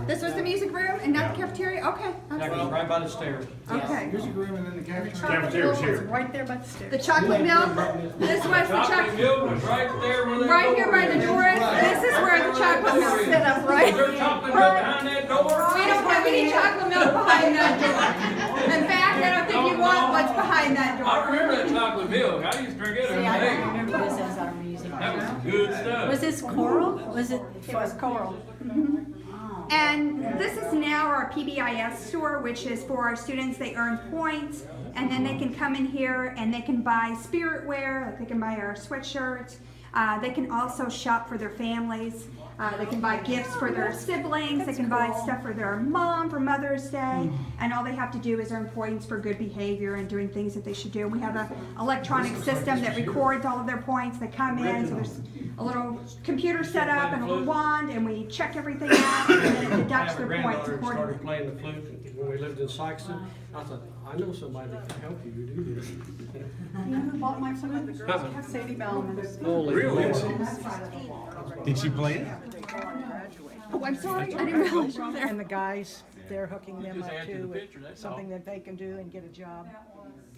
This was the music room and not the cafeteria? Okay. Exactly, right by the stairs. Okay. Music room and then the cafeteria. Cafeteria's here. Right there by the stairs. The chocolate milk, this was the Chocolate chocolate, milk was right there where they right here by the door. This is where the chocolate milk set up, right? Is there chocolate milk behind that door? We don't have any chocolate milk behind that door. In fact, I don't think you want what's behind that I door. remember that chocolate milk. I used to drink it every See, I day. don't remember this as our music. That was good stuff. Was this choral? Was it? It was coral. And this is now our PBIS store, which is for our students. They earn points, and then they can come in here and they can buy spirit wear, like they can buy our sweatshirts. They can also shop for their families. They can buy gifts for their siblings. They can buy stuff for their mom for Mother's Day. And all they have to do is earn points for good behavior and doing things that they should do. We have an electronic system that records all of their points. They come in, so there's a little computer set up and a little wand, and we check everything out, and then it deducts My their points granddaughter accordingly. started playing the flute when we lived in Sykeston. I thought, I know somebody that can help you do this. You know who bought my flute? Sadie Bellman. Holy Really? moly. Did she play it? Oh, I'm sorry, I didn't realize you were there. And the guys, they're hooking them Just up add to too the with picture, that's something all. that they can do and get a job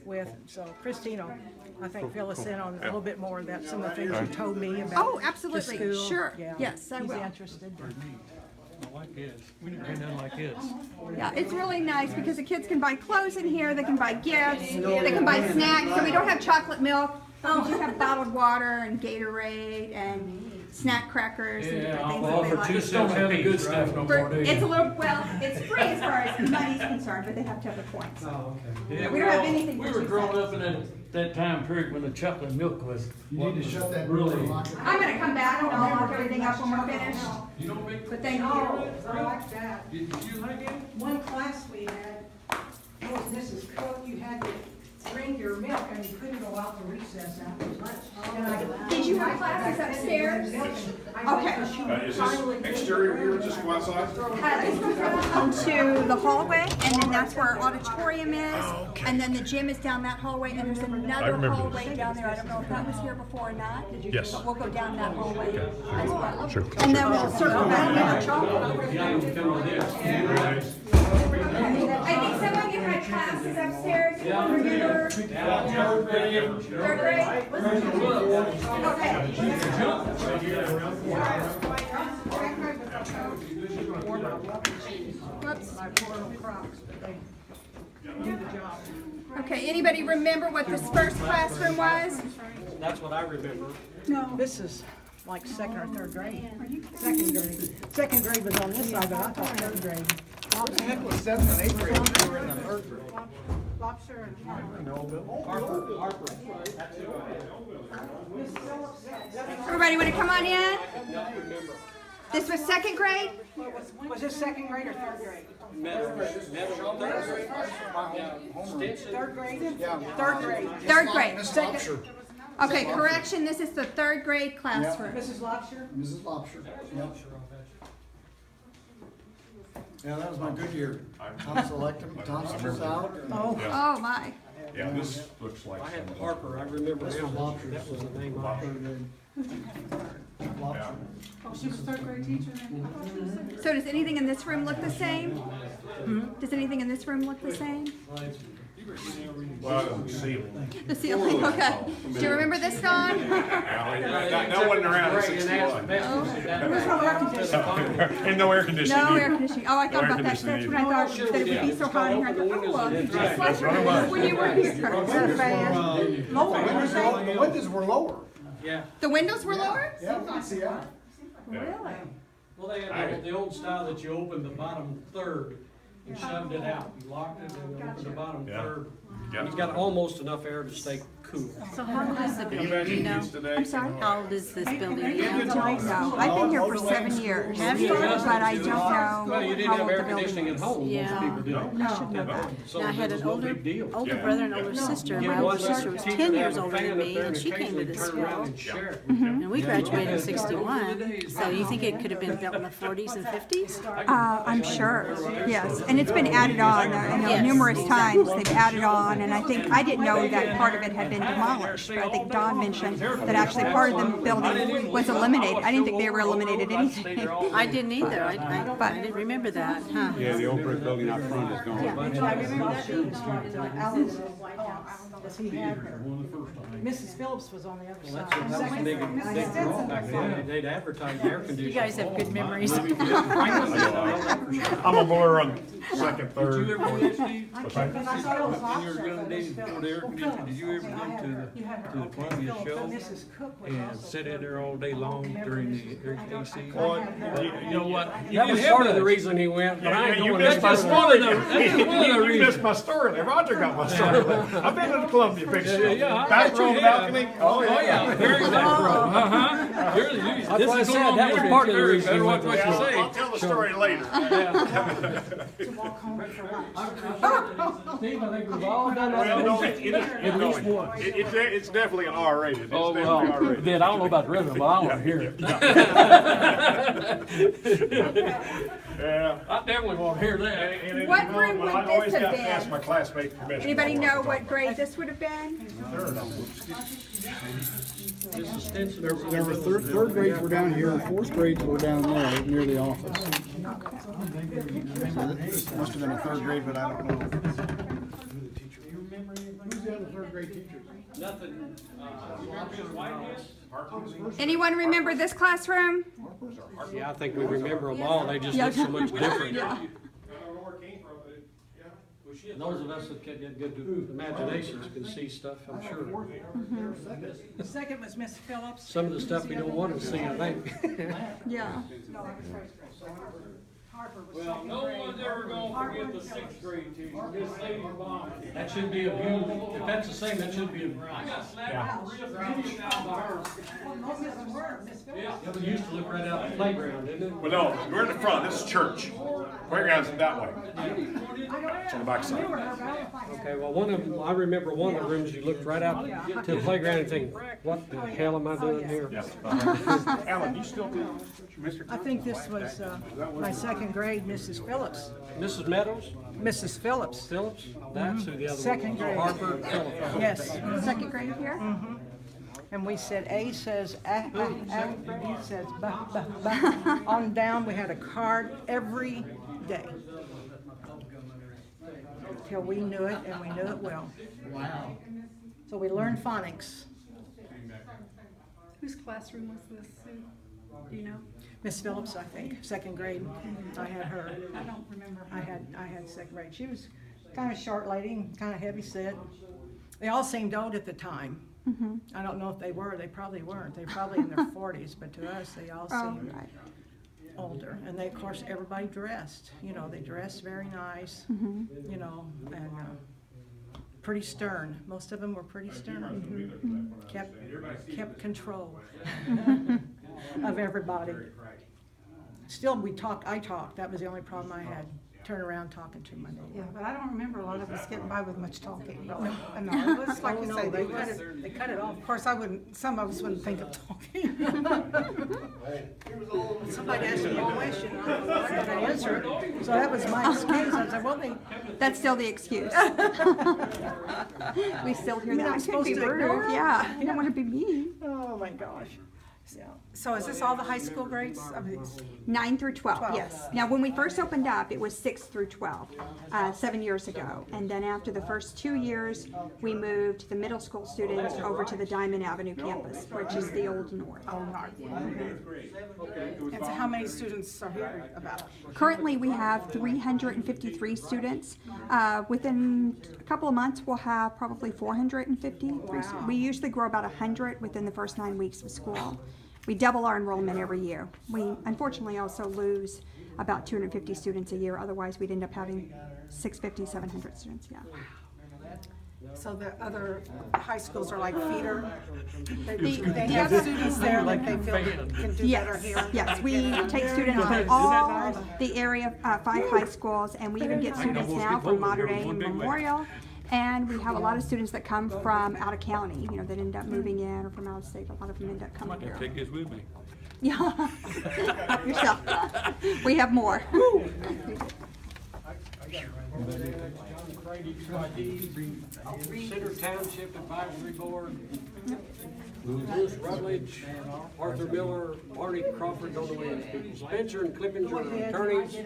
with. So Christina, I think fill us in on a little bit more about some of the things you told me about. Oh, the absolutely, school. sure. Yeah. Yes, I He's will. interested. I like this. We didn't do nothing like this. Yeah, it's really nice because the kids can buy clothes in here, they can buy gifts, they can buy snacks. So we don't have chocolate milk, but we do have bottled water and Gatorade and snack crackers and different things that they For like. 2 cents don't have the good stuff no more, do you? It's a little, well, it's free as far as money's concerned, but they have to have the points. Oh, okay. Yeah, We don't have anything We for were 2 growing cents. up in that time period when the chocolate milk was. You need to shut that door really. and lock it. I'm gonna come back and I'll lock everything up when we're finished, You don't make. but thank you. I like that. Did you like it? One class we had, oh, Mrs. Cook, you had to drink your milk and you couldn't go out to recess after lunch. Did you have classes upstairs? Okay. Is this exterior here, just go outside? This goes out onto the hallway, and then that's where our auditorium is, and then the gym is down that hallway, and there's another remember hallway down there. I don't know if that was here before or not. Yes. But we'll go down that hallway as well. Sure. And then we'll circle back around. Yeah, you come with this. I think some of you had classes upstairs. Remember? Third grade? Okay. Whoops. Okay, anybody remember what this first classroom was? That's what I remember. No. This is like second or third grade. Second grade. Second grade was on this side, but I thought third grade. What the heck was 7th and 8th grade when you were in the 3rd grade? Lobster and Everybody want to come on in? This was second grade? Was this second grade or third grade? Third grade? Yeah. Third grade. Third grade. Miss Lobster. Okay, correction, this is the third grade classroom. Mrs. Lobster? Mrs. Lobster. Yep. Yeah, that was my good year. Tom Selectum, Thompson was out. Oh, my. Yeah, this looks like. I had some- Harper, I remember This him. was Lobster. That was the name I heard. Lobster. Oh, she was third grade teacher then? So does anything in this room look the same? Does anything in this room look the same? Well, the ceiling. The ceiling, okay. Do you remember this, Don? That wasn't around in 61. And no air conditioning. No either. air conditioning. Oh, I thought No air about that. That's conditioning when I thought that it would be so hot in here. I thought, oh, well, just like That's what it was. when you were here. The windows were lower. Yeah. The windows were lower? Yeah, we can see out. Really? Well, they had the old style that you opened the bottom third and shoved it out. You locked it and opened the bottom Yeah. third. Yeah. It's got almost enough air to stay cool. So how old is the building, do you know? I'm sorry? How old is this building I now? don't know. I've been here for 7 years, but I don't know Well, you didn't how have old air the building conditioning at is. home, most Yeah. people didn't. I should know that. So Now, I had it was an no older big deal. older Yeah. brother and older sister. My older sister was 10 years older than me, and she came to this school. And we graduated in 61, so you think it could have been built in the 40s and 50s? I'm sure, yes. And it's been added on, I know Yes. numerous times they've added on, and I didn't know that part of it had been demolished, but I think Don mentioned that actually part of the building was eliminated. I didn't think they ever eliminated anything. I didn't either. I didn't remember that, huh? Yeah, the old brick building out front is gone. I remember that too, in Alan's White House, because he had her. Mrs. Phillips was on the other side. That's a big draw back then. They'd advertise air conditioning. You guys have good memories. I'm a blur on second, Did you third. ever go, Steve? What's that? Because I saw it was When you were offset young by days Mrs. before the air Phillips. conditioning, did you ever go to You had her the Columbia Phillips, show but Mrs. Cook was and also- sit in there all day long during the AC? Well, you know what? That was part of the reason he went, but I ain't You going. missed my That's just one story. of the, that's just one of the You missed reasons. my story there. Roger got my story there. I've been to the Columbia Big Show. Yeah, I Back bet row you on the have. balcony. Oh, yeah, very back row, That's why I said that was part of the reason. Better watch what you say. I'll tell the story later. To walk home for lunch. Steve, I think we've all done Well, no, that. at least one. It's definitely an R-rated. It's Oh, definitely well, R-rated. then I don't know about the rest of them, but I want to hear it. Yeah. I definitely want to hear that. And What you know, room well, would I always this have got to ask been? my classmates permission. Anybody know what grade this would have been? There were third grades were down here, and fourth grades were down there near the office. So this must have been a third grade, but I don't know. Who's the other third grade teachers? Anyone remember this classroom? Yeah, I think we remember them all, they just look so much different. Those of us that get good imaginations can see stuff, I'm sure. The second was Miss Phillips. Some of the stuff we don't want to see, I think. Yeah. No, that was first grade. Harper was Well, second no grade. one's ever gonna forget the sixth grade teacher, Miss Lady Bond. That should be a view, if that's the same, that should be a. I got slapped on the wrist. Well, most of them were, Miss Phillips. Yeah, we used to look right out the playground, didn't it? Well, no, we're in the front. This is church. Playground's that way. It's on the back side. Okay, well, one of them, I remember one of the rooms, you looked right out to the playground and think, what the hell am I doing here? Yes. Alan, you still do Mr. I think this was my second grade, Mrs. Phillips. Mrs. Meadows, Mrs. Phillips. Phillips, that's who the other one was. Second grade. Harper, Phillips. Yes. Second grade here? And we said, A says, B says, ba. On down, we had a card every day. Till we knew it, and we knew it well. Wow. So we learned phonics. Whose classroom was this, Sue? Do you know? Miss Phillips, I think, second grade, I had her. I don't remember. I had second grade. She was kind of a short lady, and kind of heavy set. They all seemed old at the time. I don't know if they were, they probably weren't. They were probably in their 40s, but to us, they all Oh, seemed right. older. And they, of course, everybody dressed, they dressed very nice, and pretty stern. Most of them were pretty stern. Kept control of everybody. Still, I talked. That was the only problem I had. Turn around talking to my neighbor. Yeah, but I don't remember a lot of us getting by with much talking. No, it was like you No, say, they cut it off. of course, some of us wouldn't think of talking. Somebody asked me a question, I don't know why I answer it. So that was my excuse. I said, well, That's still the excuse. We still hear You're that. not I could supposed be to ignore rude. them? Yeah, you don't want to be mean. oh my gosh. So is this all the high school grades of these? 9 through 12, 12. yes. Now, when we first opened up, it was 6 through 12, 7 years ago. And then after the first 2 years, we moved the middle school students over to the Diamond Avenue campus, which is the old north. Oh, North. And so how many students are here about? Currently, we have 353 students. Within a couple of months, we'll have probably 450. Wow. We usually grow about 100 within the first 9 weeks of school. We double our enrollment every year. We unfortunately also lose about 250 students a year. Otherwise, we'd end up having 650, 700 students, yeah. So the other high schools are like feeder? They The have other- students there that they feel can do better Yes, here? yes, we take students from all the area, 5 high schools, and we even get students now from Mater Dei and Memorial. And we have a lot of students that come from out of county, that end up moving in, or from out of state. A lot of them end up coming here. Take this with me. Yeah. Yourself. We have more. John Crady, trustee, Center Township Advisory Board, Lewis Rutledge, Arthur Miller, Marty Crawford, don't know any of these people. Spencer and Clippinger attorneys,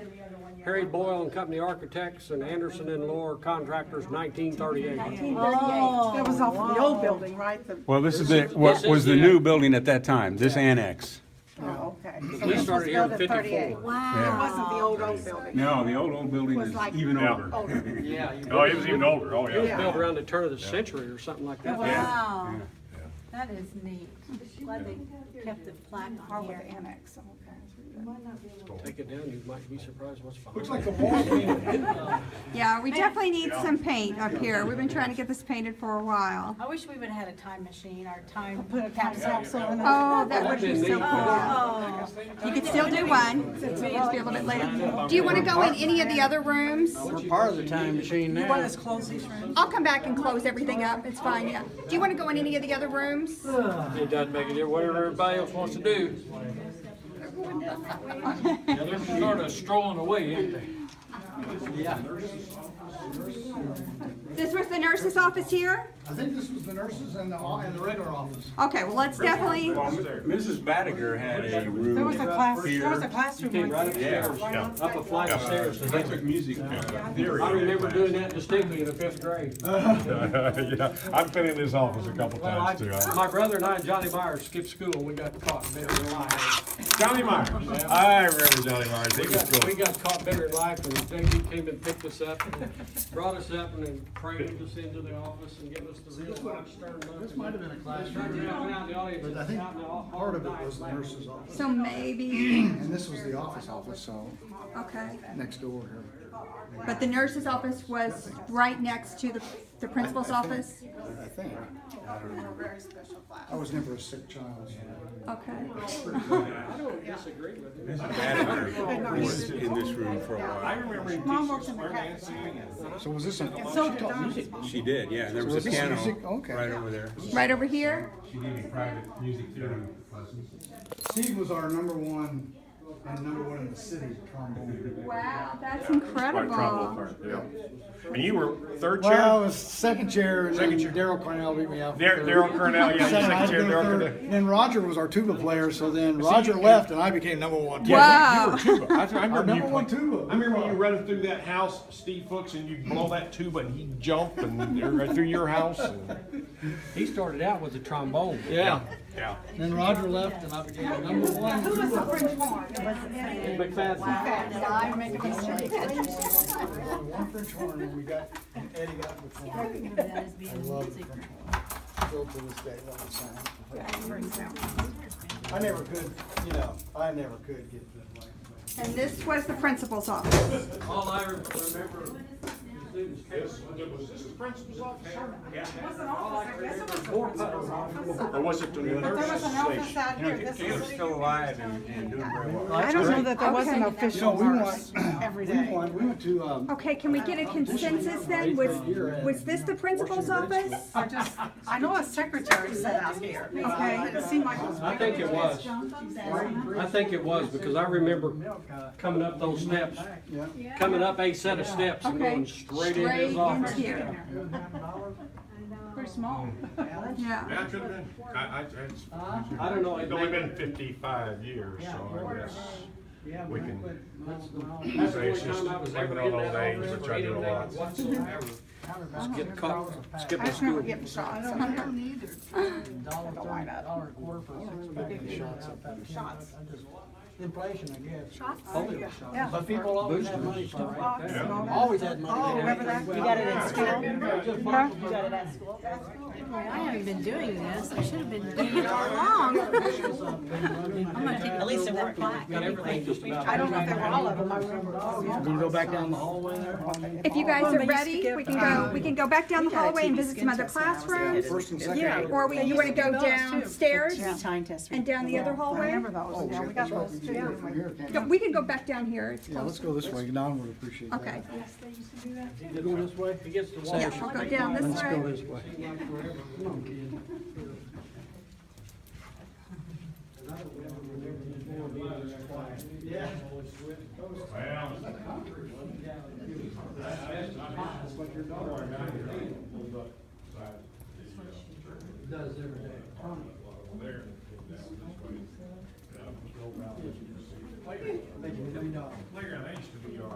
Harry Boyle and Company Architects, and Anderson and Lohr Contractors, 1938. Oh, that was off the old building, right? The- Well, this is what was the new building at that time, this annex. Oh, okay. We started here in 54. It wasn't the old building. No, the old building Was is like- even Yeah. older. Yeah. Oh, it was even older, oh, yeah. Built around the turn of the century or something like that. Wow, that is neat. Glad they kept the plaque Harwood here. Annex. Take it down, you might be surprised what's behind. Looks like the wall's being Yeah, we definitely need some paint up here. We've been trying to get this painted for a while. I wish we would've had a time machine or time Put a capsule in it. Oh, that would be so cool. Oh, You could still do one. It'd be a little bit later. Do you want to go in any of the other rooms? We're part of the time machine You want now. us to close these rooms? I'll come back and close everything up. It's fine, yeah. Do you want to go in any of the other rooms? It doesn't make a difference, whatever everybody else wants to do. Yeah, they're sort of strolling away, ain't they? This was the nurse's office here? I think this was the nurses and the regular office. Okay, well, let's definitely, Mrs. Badiger had a room. There was a class, there was a here. classroom. Came right upstairs, Yeah. up a flight of stairs. They took music theory. I remember doing that distinctly in the 5th grade. Yeah, I've been in this office a couple Well, times too. my brother and I and Johnny Myers skipped school and we got caught better in life. Johnny Myers, I remember Johnny Myers, he was We cool. got caught better in life and JB came and picked us up and brought us up and then cradled us into the office and gave us the real rock stern look. This might have been a classroom, But I think part of it was the nurse's office. so maybe, And this was the office, so okay. next door here. But the nurse's office was right next to the principal's office? I think. I was never a sick child. Okay. I don't disagree with you. Mrs. Badiger was in this room for a while. Mom worked in the cafeteria. So was this a? So did Donnie. She did, yeah, and there was a So this is piano music? Okay. right over there. Right over here? She gave private music theory lessons. Steve was our number one in the city trombone. Wow, that's Quite trouble, incredible. yeah. And you were third Well, I chair? was second chair, and then Second chair. Daryl Cornell beat me out. for third. Daryl Cornell, yeah, Second, I second had chair, to go Daryl third. Cornell. Then Roger was our tuba player, so then Roger left and I became number one. Wow. You were tuba. I remember Our you number one playing- tuba. I remember when you running through that house, Steve Fooks, and you blow that tuba and he'd jump and right through your house. And, He started out with the trombone. yeah. Then Roger left and I became number one tuba. McFadden. One French horn and we got, and Eddie got the horn. I love the French horn. Still to this day, love the sound. I never could, I never could get the like. And this was the principal's office. All I remember is Was this the principal's office? Yeah. Or was it the There was nurse's an office station? out here. This Cam's is. still alive and doing very well. I don't know that there was an Okay. official we nurse went, every we day. went to, Okay, can we get a consensus then? Was this the principal's office? I know a secretary sat out here. Okay. It seemed like it was. I think it was. I think it was because I remember coming up those steps, coming up a set of steps and Okay. going straight into Straight his office. into here. Pretty small. Yeah. Yeah, it could have been. I don't know. It's only been 55 years, so I guess we can That's say the it's only just time I was blaming ever on in old that age, office which or I do a anything lot. whatsoever. Skip caught, skip I the just remember school. getting shots. Shots. Inflation, I guess. Polio shots. Yeah. But people always had money for it. Box and all that. Always had money. Oh, remember that? You got it at school? Huh? You got it at school? I haven't been doing this. I should have been doing it all along. I'm gonna keep at least a plaque. Got everything just about. I don't know if they were all of them, I remember all of them. Gonna go back down the hallway there? If you guys are ready, we can go back down the hallway and visit some other classrooms. first and second. Yeah. Or you want to go downstairs Time test. and down the other I hallway? remember those, yeah, we got those too. From here, can't No, you? we can go back down here. It's Yeah, let's closer. go this way. Don would appreciate that. Okay. You go this way? He gets the wall. Yeah, I'll go down this Let's go way. this way. Come on, kid. That's what your daughter does every day. Thank you. Playground, that used to be our.